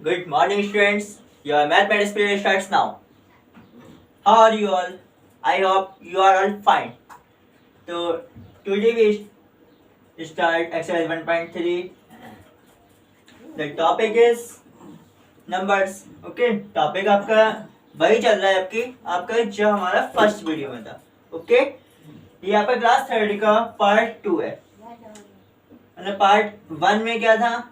Good morning, students. Your mathematics period starts now. How are you all? I hope you are all fine. So today we start exercise 1.3. The topic is numbers. Okay, topic आपका वही चल रहा है आपका जो हमारा first video में था. ओके, ये आपका क्लास 3 का पार्ट 2 है. मतलब पार्ट 1 में क्या था,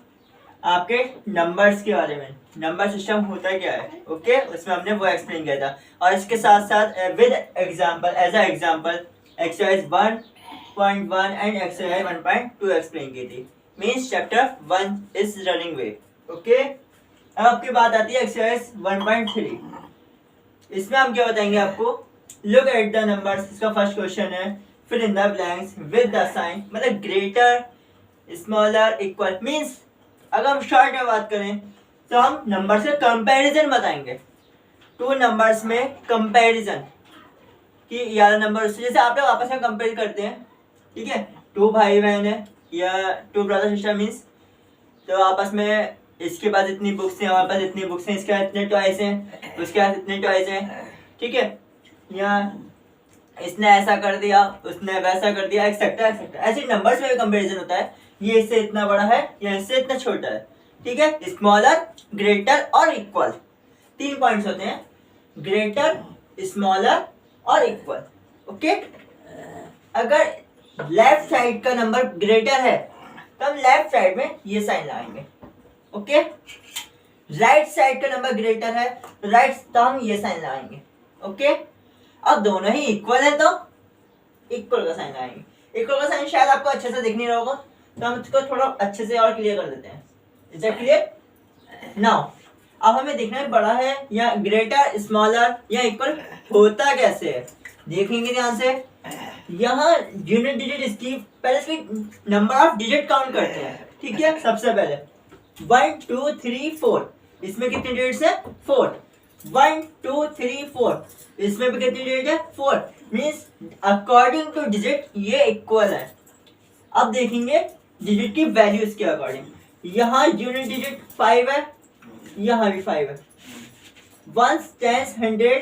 आपके नंबर्स के बारे में, नंबर सिस्टम होता क्या है. ओके, उसमें हमने वो एक्सप्लेन किया था. और इसके साथ साथ with example, as a example exercise 1.1 and exercise 1.2 explain की थी. Means chapter 1 is running way. Okay, अब आपकी बात आती है एक्सरसाइज 1.3. इसमें हम क्या बताएंगे आपको, लुक एट द नंबर्स. इसका फर्स्ट क्वेश्चन है fill in the blanks with the sign, मतलब ग्रेटर, स्मॉलर, इक्वल. मींस अगर हम शॉर्ट में बात करें तो हम नंबर से कंपैरिजन बताएंगे. टू नंबर्स में कंपैरिजन कि यार नंबर से, जैसे आप लोग आपस में कंपेयर करते हैं, ठीक है, टू भाई बहन है या टू ब्रदर सिस्टर मीन्स, तो आपस में इसके पास इतनी बुक्स हैं, हमारे पास इतनी बुक्स हैं, इसके पास इतने टॉयज हैं, उसके पास इतने टॉयज हैं, ठीक है, या इसने ऐसा कर दिया, उसने वैसा कर दिया, एक्सेट्रा एक्सेट्रा. ऐसे नंबर्स में कंपैरिजन होता है. ये इससे इतना बड़ा है या इससे इतना छोटा है, ठीक है. स्मॉलर, ग्रेटर और इक्वल, 3 पॉइंट्स होते हैं, ग्रेटर, स्मॉलर और इक्वल. ओके, अगर लेफ्ट साइड का नंबर ग्रेटर है तो हम लेफ्ट साइड में ये साइन लगाएंगे. ओके, राइट साइड का नंबर ग्रेटर है तो राइट, तो हम ये साइन लगाएंगे. ओके, अब दोनों ही इक्वल है तो इक्वल का साइन लगाएंगे. इक्वल का साइन शायद आपको अच्छे से दिख नहीं रहा होगा, तो हम इसको थोड़ा अच्छे से और क्लियर कर देते हैं. Is it clear now? अब हमें देखना है बड़ा है या ग्रेटर, स्मॉलर या इक्वल होता कैसे है. देखेंगे ध्यान से. यहाँ यूनिट डिजिट इसकी पहले इसकी नंबर ऑफ डिजिट काउंट करते हैं. ठीक है, सबसे पहले 1 2 3 4, इसमें कितने डिजिट्स है 4. 1 2 3 4, इसमें भी कितनी डिजिट है 4. मीन्स अकॉर्डिंग टू डिजिट ये इक्वल है. अब देखेंगे डिजिट की वैल्यूज के अकॉर्डिंग. यहाँ यूनिट डिजिट 5 है, यहाँ भी 5 है. 1 10 100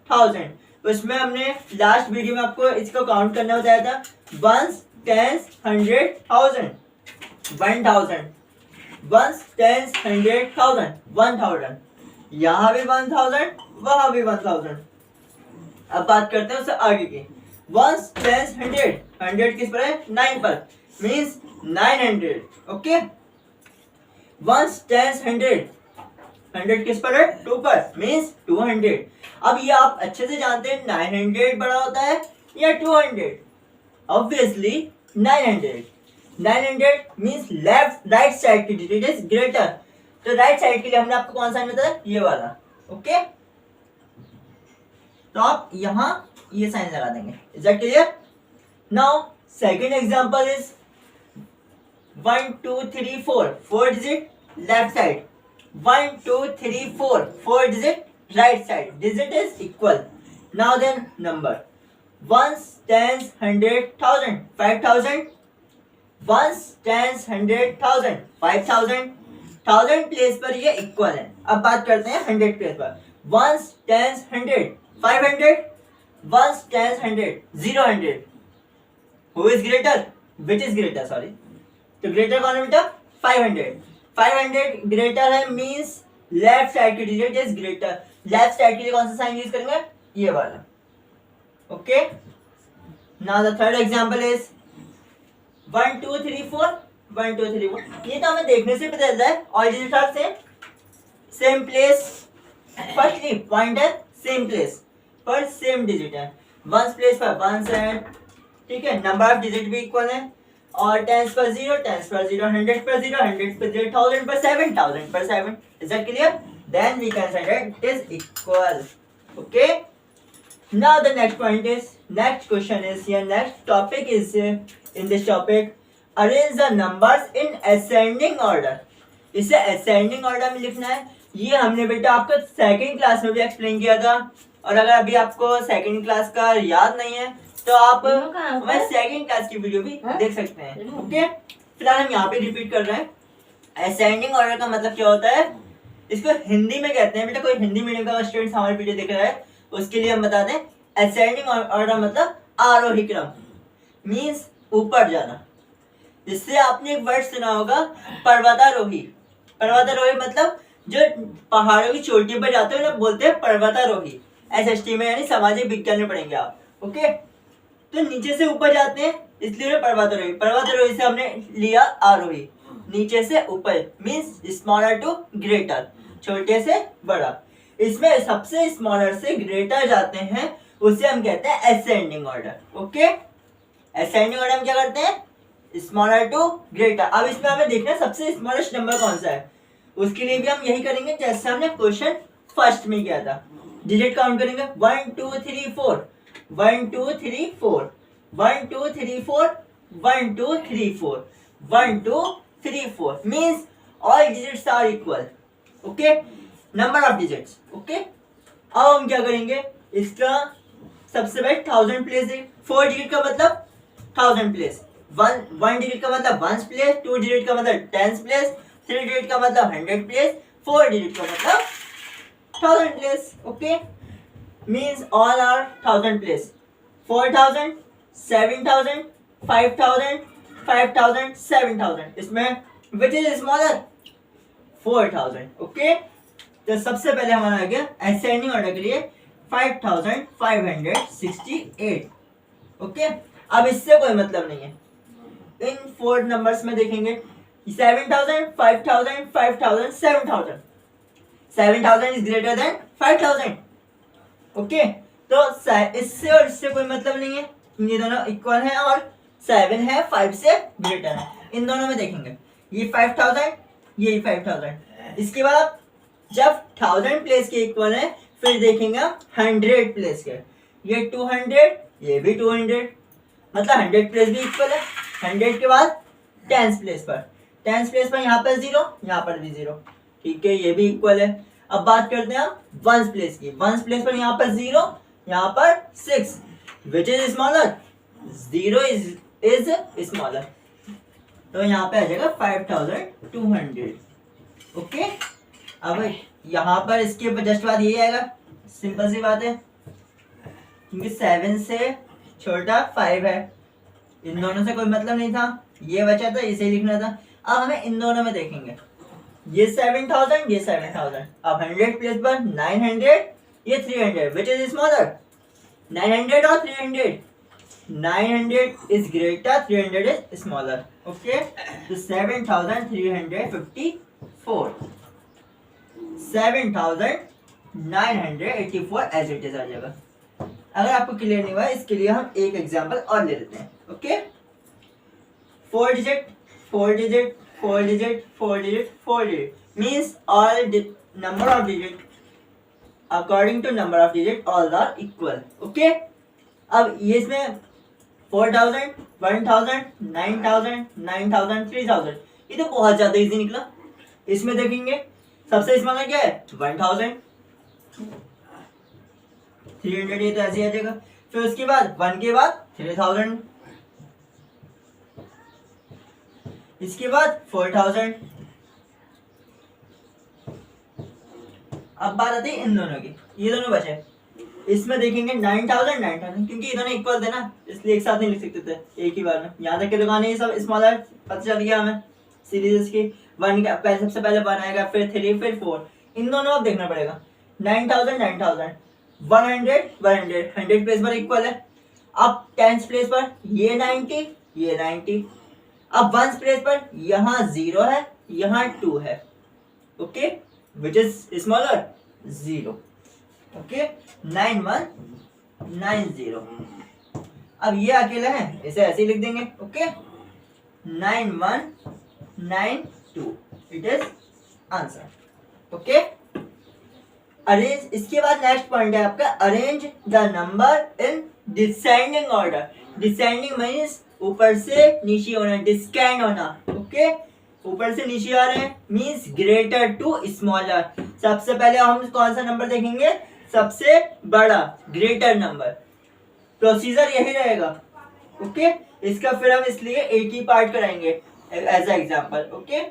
1000, उसमें हमने लास्ट वीडियो में आपको इसको काउंट करना बताया था. 1 10 100 1000, 1000, 1 10 100 1000, 1000. यहाँ भी 1000, वहां भी 1000. अब बात करते हैं उससे आगे की. 1 10 100, 100 किस पर है 9 पर, मीन्स 900. ओके, 1 10 100, 100 किस पर है 2 पर, मीन्स 200. अब ये आप अच्छे से जानते हैं 900 बड़ा होता है या 200. Obviously 900. 900 means left right side की डिजिट इज ग्रेटर. तो राइट साइड के लिए हमने आपको कौन सा बताया, ये वाला. ओके, तो आप यहाँ ये साइन लगा देंगे. Is that clear? Now second example is 1 2 3 4, 4 digit left side. 1 2 3 4, 4 digit right side. Digit is equal. Now then number 1 10 100 1000, 5000. 1 10 100 1000, 5000. 1000 place पर ये इक्वल है. अब बात करते हैं 100 प्लेस पर. 1 10 100 500, 1 10 100 000. Who is greater? Which is greater? Sorry. तो ग्रेटर कौन है बेटा 500. 500 ग्रेटर है मींस लेफ्ट साइड की digit is greater. Left side के लिए कौन सा साइन यूज करेंगे, ये वाला. Okay, now the third example is 1 2 3 4, 1 2 3 4. ये तो हमें देखने से पता चलता है all digit are same place. Firstly point है सेम प्लेस पर सेम डिजिट है. 1 प्लेस पर 1 है, ठीक है, नंबर ऑफ डिजिट भी इक्वल है. और 10 पर 0, 10 पर 0, 100 पर 0, 100 पर 0, 1000 पर 7, 1000 पर 7. Is that clear? Then we can say that it is equal. Okay. Now the next point is, next question is here, next topic is in this topic, arrange the numbers in ascending order. इसे ascending order में लिखना है. ये हमने बेटा आपको second class में भी एक्सप्लेन किया था. और अगर अभी आपको सेकंड क्लास का याद नहीं है तो आप हमारे सेकंड क्लास की वीडियो भी देख सकते हैं. ओके, फिलहाल हम यहाँ पे रिपीट कर रहे हैं. असेंडिंग ऑर्डर का मतलब क्या होता है, इसको हिंदी में कहते हैं, बेटा कोई हिंदी मीडियम का स्टूडेंट हमारे वीडियो देख रहा है उसके लिए हम बता दें, असेंडिंग ऑर्डर मतलब आरोही क्रम, मीन्स ऊपर जाना। जिससे आपने एक वर्ड सुना होगा पर्वतारोही। पर्वतारोही मतलब जो पहाड़ों की चोटी पर जाते हैं ना बोलते हैं पर्वतारोही। एसएसटी में यानी सामाजिक विज्ञान में पढ़ेंगे आप। ओके, तो नीचे से ऊपर जाते हैं इसलिए पर्वतारोही। पर्वतारोही से हमने लिया आरोही, नीचे से ऊपर मीन्स स्मॉलर टू ग्रेटर, छोटे से बड़ा। इसमें सबसे स्मॉलर से ग्रेटर जाते हैं उसे हम कहते हैं ascending order. Okay, ascending order हम क्या करते हैं, स्मॉलर टू ग्रेटर। अब इसमें हमें देखना है सबसे स्मॉलेस्ट नंबर कौन सा है, उसके लिए भी हम यही करेंगे जैसे हमने क्वेश्चन फर्स्ट में किया था। डिजिट काउंट करेंगे 1 2 3 4 1 2 3 4 1 2 3 4 1 2 3 4 1 2 3 4 means all digits are equal. Okay, number of digits. Okay, अब हम क्या करेंगे, इसका सबसे पहले 1000 प्लेस है। 4 डिजिट का मतलब 1000 प्लेस, 1 डिजिट का मतलब 1 प्लेस, 2 डिजिट का मतलब 10 प्लेस, 3 डिजिट का मतलब 100 प्लेस, 4 डिजिट का मतलब 1000 place. Okay, means all are 1000 place. 4000, 7000, 5000, 5000, 7000, इसमें विच इज स्मॉलर 4000। ओके, तो सबसे पहले हमारा आ गया असेंडिंग ऑर्डर के लिए 5568। ओके, अब इससे कोई मतलब नहीं है। इन 4 नंबर्स में देखेंगे 7000, 5000, 5000, 7000। 7000 इज ग्रेटर देन 5000। ओके, तो इससे और इससे कोई मतलब नहीं है, ये दोनों इक्वल है और 7 है 5 से ग्रेटर है। इन दोनों में देखेंगे ये 5000, ये 5000। इसके बाद जब 1000 प्लेस के इक्वल है फिर देखेंगे 100 प्लेस के, ये 200, ये भी 200, मतलब 100 प्लेस भी इक्वल है। 100 के बाद 10 प्लेस पर, 10 प्लेस पर यहाँ पर 0, यहाँ पर भी 0, ठीक है, ये भी इक्वल है। अब बात करते हैं हम 1 प्लेस की। 1 प्लेस पर यहाँ पर 0, यहाँ पर 6, which is smaller, 0 is smaller, तो यहाँ पे आ जाएगा 5200। ओके, अब यहाँ पर इसके जस्ट बाद यही आएगा, सिंपल सी बात है, क्योंकि 7 से छोटा 5 है, इन दोनों से कोई मतलब नहीं था, ये बचा था, इसे लिखना था। अब हमें इन दोनों में देखेंगे, ये 7000, ये 7000। अब 100 प्लेस पर 900, ये 300, विच इज स्मॉलर, 900 और 300, 900 is greater, 300 is smaller. Okay, तो 7354, 7984 एज इट इज आ जाएगा। अगर आपको क्लियर नहीं हुआ इसके लिए हम एक एग्जांपल और ले लेते हैं। Okay, 4 digit 4 digit 4 digit 4 digit 4 digit means all number of digit according to number of digit all are equal. Okay, अब ये इसमें 4000, 1000, 9000, 9000, 3000, ये तो बहुत ज्यादा इजी निकला। इसमें देखेंगे सबसे स्मॉल क्या है 1000, 300, ये तो ऐसे ही आ जाएगा। फिर उसके बाद 1 के बाद 3000, इसके बाद 4000। अब बात आती है इन दोनों की, ये दोनों बचे। इसमें देखेंगे 9000, 9000, क्योंकि ये दोनों इक्वल थे ना इसलिए एक साथ नहीं लिख सकते थे एक ही बार में। यहाँ तक की दुकान है, ये सब स्मॉलर पता चल गया हमें सीरीज की। 1 का पहले सबसे पहले 1 आएगा, फिर 3, फिर 4, इन दोनों अब देखना पड़ेगा। 9000, 9000, 100, 100, 100 प्लेस पर इक्वल है। अब 10 प्लेस पर ये 90, ये 90। अब 1 प्लेस पर यहाँ 0 है, यहाँ 2 है। Okay, which is smaller 0। Okay, 9190। अब ये अकेला है, इसे ऐसे ही लिख देंगे। Okay, 9192 it is answer. Okay, arrange, इसके बाद नेक्स्ट पॉइंट है आपका arrange the number in descending order. Descending means ऊपर से नीचे होना, डिस्केंड होना। ओके, ऊपर से नीचे आ रहे हैं मीन्स ग्रेटर टू स्मॉलर। सबसे पहले हम कौन सा नंबर देखेंगे, सबसे बड़ा ग्रेटर नंबर। प्रोसीजर यही रहेगा। ओके, इसका फिर हम इसलिए एक ही पार्ट कराएंगे as example. Okay,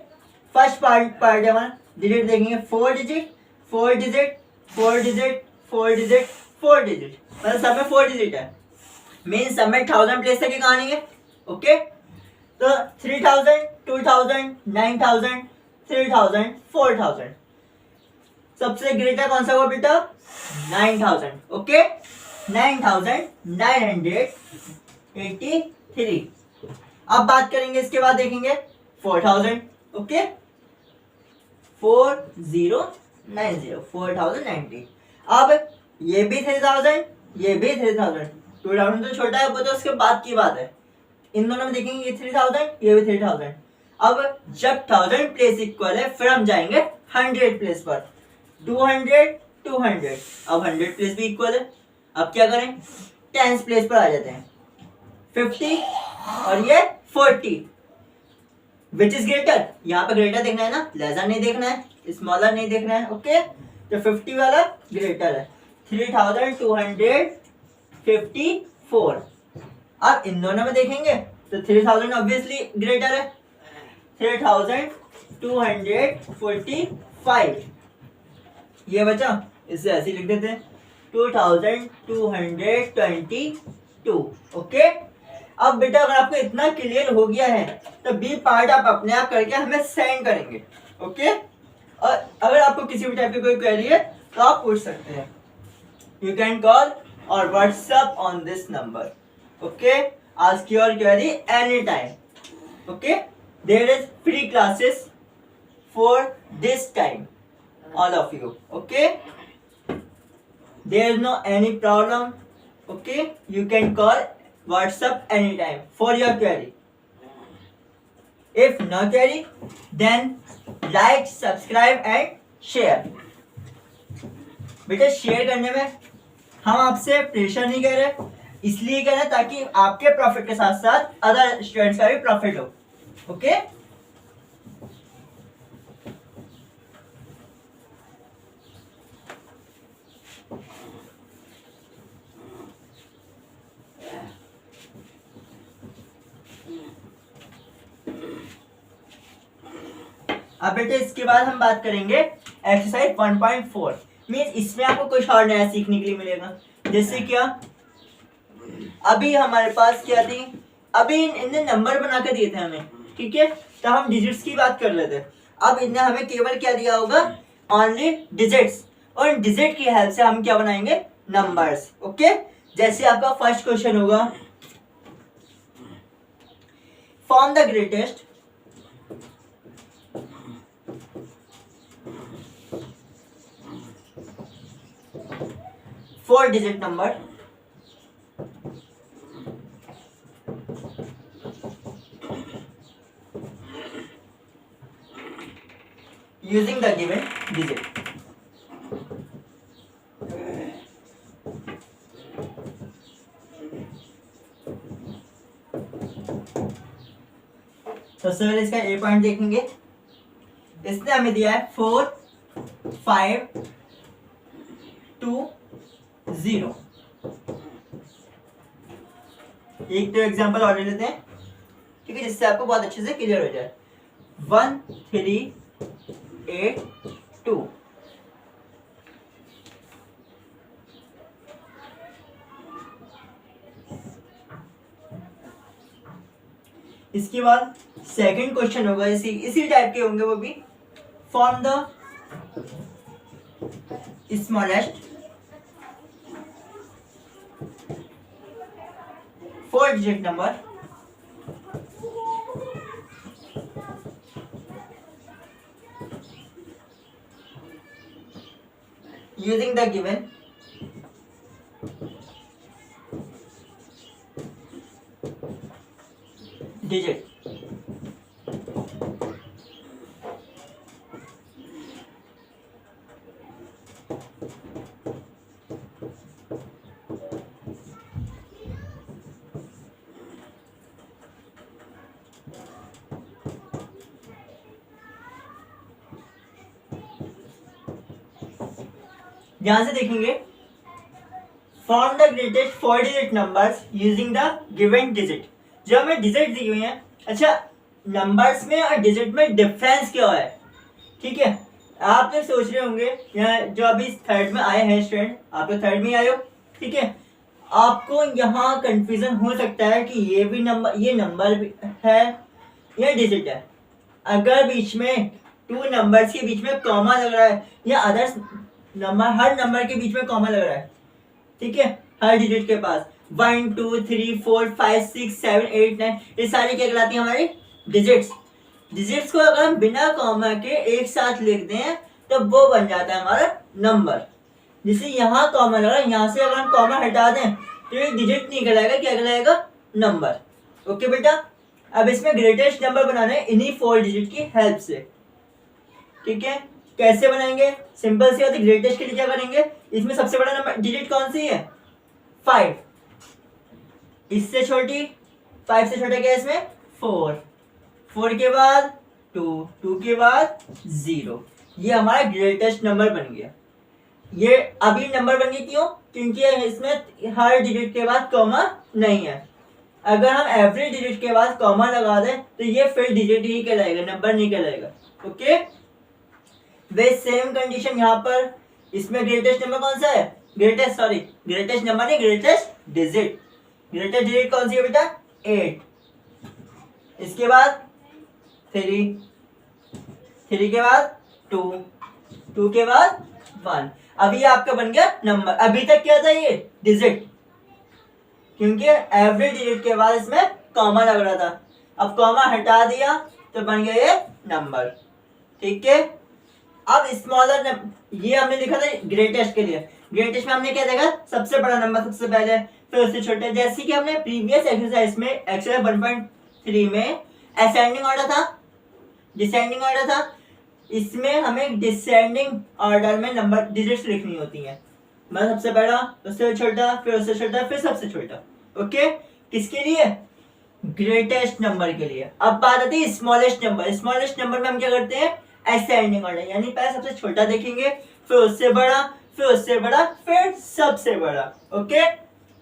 first part है हमारा डिजिट देखेंगे 4 digit 4 digit 4 digit 4 digit 4 digit, मतलब सब में 4 डिजिट है, मीन सब में 1000 प्लेस तक की कहानी है। ओके, तो 3000 2000 9000 3000 4000, सबसे ग्रेटर कौन सा हुआ बेटा 9000। ओके, 9983। अब बात करेंगे इसके बाद देखेंगे 4000। ओके, 4090 4090। अब ये भी 3000 ये भी 3000, 2000 तो छोटा है वो तो उसके बाद की बात है। इन दोनों में देखेंगे ये 3000 ये भी 3000। अब जब 1000 प्लेस इक्वल है फिर हम जाएंगे 100 प्लेस पर, 200 200। अब 100 प्लेस भी इक्वल है, अब क्या करें 10 प्लेस पर आ जाते हैं, 50 और ये 40। विच इज ग्रेटर, यहाँ पे ग्रेटर देखना है ना, लेसर नहीं देखना है, स्मॉलर नहीं देखना है। ओके, तो 50 वाला ग्रेटर है, 3254। अब इन दोनों में देखेंगे तो 3000 ऑब्वियसली ग्रेटर है, 3245। ये बचा, इसे ऐसे लिख देते हैं 2222। ओके, अब बेटा अगर आपको इतना क्लियर हो गया है तो बी पार्ट आप अपने आप करके हमें सेंड करेंगे। ओके, और अगर आपको किसी भी टाइप की कोई क्वेरी है तो आप पूछ सकते हैं, यू कैन कॉल और WhatsApp on this number. Okay, ask your query any time. Okay, there is free classes for this time all of you. Okay, there is no any problem. Okay, you can call WhatsApp anytime for your query. If no query, then like, subscribe and share. बेटा share करने में हम आपसे pressure नहीं कर रहे, इसलिए कर रहे हैं ताकि आपके प्रॉफिट के साथ साथ अदर स्टूडेंट्स का भी प्रॉफिट हो। ओके, अब बेटे इसके बाद हम बात करेंगे एक्सरसाइज 1.4। मीन्स इसमें आपको कुछ और नया सीखने के लिए मिलेगा। जैसे क्या, अभी हमारे पास क्या थी, अभी इनने नंबर बना के दिए थे हमें, ठीक है, तो हम डिजिट्स की बात कर रहे थे। अब इनने हमें केवल क्या दिया होगा, ओनली डिजिट्स, और डिजिट की हेल्प से हम क्या बनाएंगे, नंबर्स। ओके, जैसे आपका फर्स्ट क्वेश्चन होगा, form the greatest 4-digit number using the given digit. सबसे पहले इसका ए पॉइंट देखेंगे, इसने हमें दिया है 4 5 2 0। एक तो एग्जांपल और ले लेते हैं, ठीक है, जिससे आपको बहुत अच्छे से क्लियर हो जाए। 1 3 8 2। इसके बाद सेकंड क्वेश्चन होगा, इसी टाइप के होंगे वो भी। Form the smallest 4-digit number using the given digit. ध्यान से देखेंगे, form the greatest 4-digit numbers using the given digit. जो हमें डिजिट दी हुई है, अच्छा नंबर्स में और डिजिट में डिफरेंस क्या है, ठीक है, आप लोग सोच रहे होंगे यहाँ जो अभी थर्ड में आए हैं स्टूडेंट, आप लोग थर्ड में आए हो, ठीक है। आपको यहाँ कंफ्यूजन हो सकता है कि ये भी नंबर, ये नंबर भी है, ये डिजिट है। अगर बीच में टू नंबर्स के बीच में कॉमा लग रहा है या अदर्स नंबर, हर नंबर के बीच में कॉमा लग रहा है, ठीक है, हर डिजिट के पास 1 2 3 4 5 6 7 8 9, ये सारी क्या कहलाती है हमारी डिजिट्स। डिजिट्स को अगर हम बिना कॉमा के एक साथ लिख दें तो वो बन जाता है हमारा नंबर। जैसे यहाँ कॉमा लगा, यहाँ से अगर हम कॉमा हटा दें तो ये डिजिट नहीं कहलाएगा, क्या कहलाएगा, नंबर। ओके बेटा, अब इसमें ग्रेटेस्ट नंबर बनाना है इन्हीं 4 डिजिट की हेल्प से, ठीक है। कैसे बनाएंगे, सिंपल सी बात है, ग्रेटेस्ट के लिए क्या करेंगे, इसमें सबसे बड़ा नंबर डिजिट कौन सी है, 5, इससे छोटी, 5 से छोटा क्या है इसमें, 4, 4 के बाद 2, 2 के बाद 0, ये हमारा ग्रेटेस्ट नंबर बन गया। ये अभी नंबर बन गया क्यों, क्योंकि इसमें हर डिजिट के बाद कॉमा नहीं है। अगर हम एवरी डिजिट के बाद कॉमा लगा दें तो ये फिर डिजिट ही कहलाएगा, नंबर नहीं कहलाएगा। ओके, वे सेम कंडीशन यहाँ पर, इसमें ग्रेटेस्ट नंबर कौन सा है, ग्रेटेस्ट नंबर नहीं, ग्रेटेस्ट डिजिट। ग्रेटेस्ट डिजिट कौन सी है बेटा, 8, इसके बाद 3, 3 के बाद 2, 2 के बाद 1। अभी आपका बन गया नंबर। अभी तक क्या था, ये डिजिट, क्योंकि एवरी डिजिट के बाद इसमें कॉमा लग रहा था। अब कॉमा हटा दिया तो बन गया ये नंबर, ठीक है। अब स्मॉलर, ये हमने लिखा था ग्रेटेस्ट के लिए, ग्रेटेस्ट में हमने क्या देखा, सबसे बड़ा नंबर सबसे पहले, फिर उससे छोटे। जैसे कि हमने प्रीवियस एक्सरसाइज में एक्सरसाइज 1.3 में असेंडिंग ऑर्डर था, डिसेंडिंग ऑर्डर था, इसमें हमें डिसेंडिंग ऑर्डर में नंबर डिजिट्स लिखनी होती हैं, मतलब सबसे बड़ा, उससे छोटा, फिर उससे छोटा, फिर सबसे छोटा। ओके, किसके लिए, ग्रेटेस्ट नंबर के लिए। अब बात आती है स्मॉलेस्ट नंबर। स्मॉलेस्ट नंबर में हम क्या करते हैं, असेंडिंग ऑर्डर, यानी पहले सबसे छोटा देखेंगे, फिर उससे बड़ा, फिर उससे बड़ा, फिर सबसे बड़ा। ओके,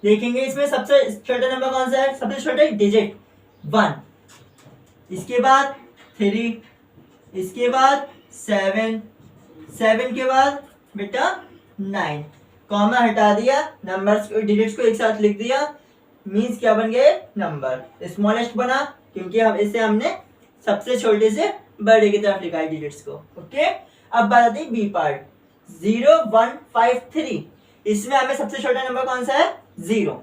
देखेंगे इसमें सबसे छोटा नंबर कौन सा है, सबसे छोटा डिजिट 1, इसके बाद 3, इसके बाद 7, 7 के बाद बेटा 9, कॉमा हटा दिया, नंबर्स डिजिट्स को एक साथ लिख दिया, मींस क्या बन गए, नंबर। स्मॉलेस्ट बना क्योंकि हम इसे हमने सबसे छोटे से बड़े की तरफ लिखा है डिजिट्स को। ओके, अब बात आती है बी पार्ट, 0 1 5 3, इसमें हमें सबसे छोटा नंबर कौन सा है, 0,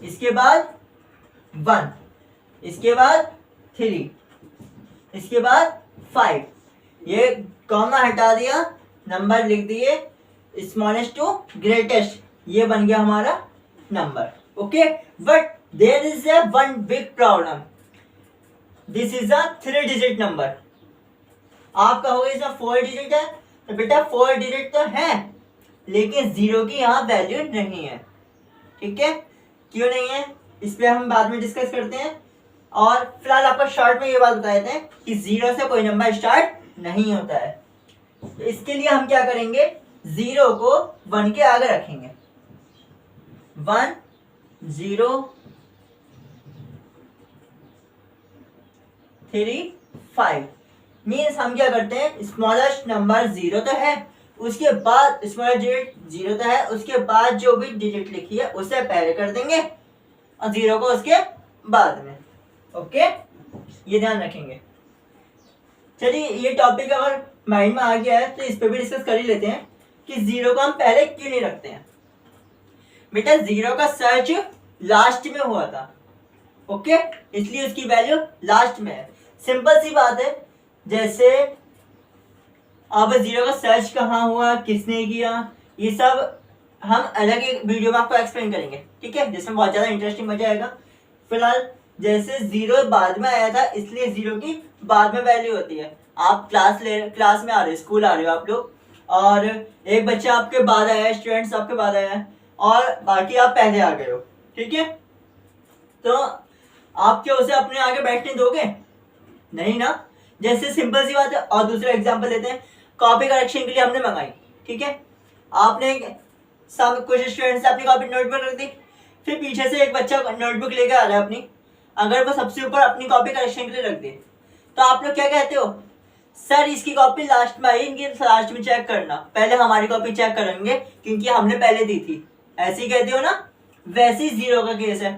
इसके बाद 1, इसके बाद 3, इसके बाद 5, ये कॉमा हटा दिया, नंबर लिख दिए, स्मॉलेस्ट टू ग्रेटेस्ट, ये बन गया हमारा number. Okay, but there is a one big problem, this is a 3 digit number. आप कहोगे इसमें 4 डिजिट है, तो बेटा 4 डिजिट तो है, लेकिन 0 की यहाँ वैल्यू नहीं है, ठीक है। क्यों नहीं है, इस पे हम बाद में डिस्कस करते हैं। और फिलहाल आपको शॉर्ट में ये बात बता देते हैं कि 0 से कोई नंबर स्टार्ट नहीं होता है। तो इसके लिए हम क्या करेंगे, 0 को 1 के आगे रखेंगे, 1 0 3 5, मीन्स हम क्या करते हैं, स्मॉलेस्ट नंबर 0 तो है, उसके बाद स्मॉलेस्ट डिजिट 0 तो है, उसके बाद जो भी डिजिट लिखी है उसे पहले कर देंगे और 0 को उसके बाद में। ओके, ये ध्यान रखेंगे। चलिए, ये टॉपिक अगर माइंड में आ गया है तो इस पे भी डिस्कस कर ही लेते हैं कि 0 को हम पहले क्यों नहीं रखते हैं। बेटा 0 का सर्च लास्ट में हुआ था, ओके, इसलिए उसकी वैल्यू लास्ट में है। सिंपल सी बात है, जैसे अब 0 का सर्च कहाँ हुआ, किसने किया, ये सब हम अलग एक वीडियो में आपको एक्सप्लेन करेंगे, ठीक है, जिसमें बहुत ज़्यादा इंटरेस्टिंग मजा आएगा। फिलहाल जैसे 0 बाद में आया था, इसलिए 0 की बाद में वैल्यू होती है। आप क्लास में आ रहे हो, स्कूल आ रहे हो आप लोग, और एक बच्चा आपके बाद आया है, स्टूडेंट्स आपके बाद आया है, और बाकी आप पहले आ गए हो, ठीक है। तो आप क्या उसे अपने आगे बैठने दोगे, नहीं ना। जैसे सिंपल सी बात है। और दूसरा एग्जांपल लेते हैं, कॉपी करेक्शन के लिए हमने मंगाई, ठीक है, आपने सब कुछ स्टूडेंट्स अपनी कॉपी नोटबुक रख दी, फिर पीछे से एक बच्चा नोटबुक लेकर आ रहा है अपनी, अगर वो सबसे ऊपर अपनी कॉपी करेक्शन के लिए रख दे, तो आप लोग क्या कहते हो, सर इसकी कॉपी लास्ट में आई, इनकी लास्ट में चेक करना। पहले हमारी कॉपी चेक करेंगे क्योंकि हमने पहले दी थी। ऐसे ही कहते हो ना, वैसे ही 0 का केस है।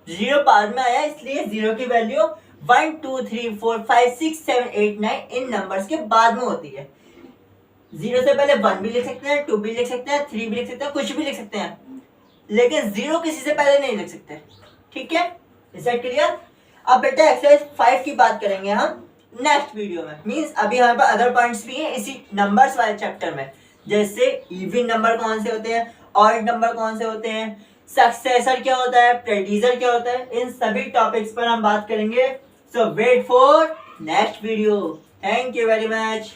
0 बाद में आया इसलिए 0 की वैल्यू 1 2 3 4 5 6 7 8 9 इन नंबर्स के बाद में होती है। 0 से पहले 1 भी लिख सकते हैं, 2 भी लिख सकते हैं, 3 भी लिख सकते हैं, कुछ भी लिख सकते हैं, लेकिन 0 किसी से पहले नहीं लिख सकते। ठीक है, इज दैट क्लियर? अब बेटा एक्सरसाइज 5 की बात करेंगे हम नेक्स्ट वीडियो में। मींस अभी हमारे पास अदर पॉइंट्स भी हैं इसी नंबर्स वाले चैप्टर में, जैसे इवन नंबर कौन से होते हैं, ऑड नंबर कौन से होते हैं, सक्सेसर क्या होता है, प्रेडिसर क्या होता है, इन सभी टॉपिक्स पर हम बात करेंगे। So wait for next video. Thank you very much.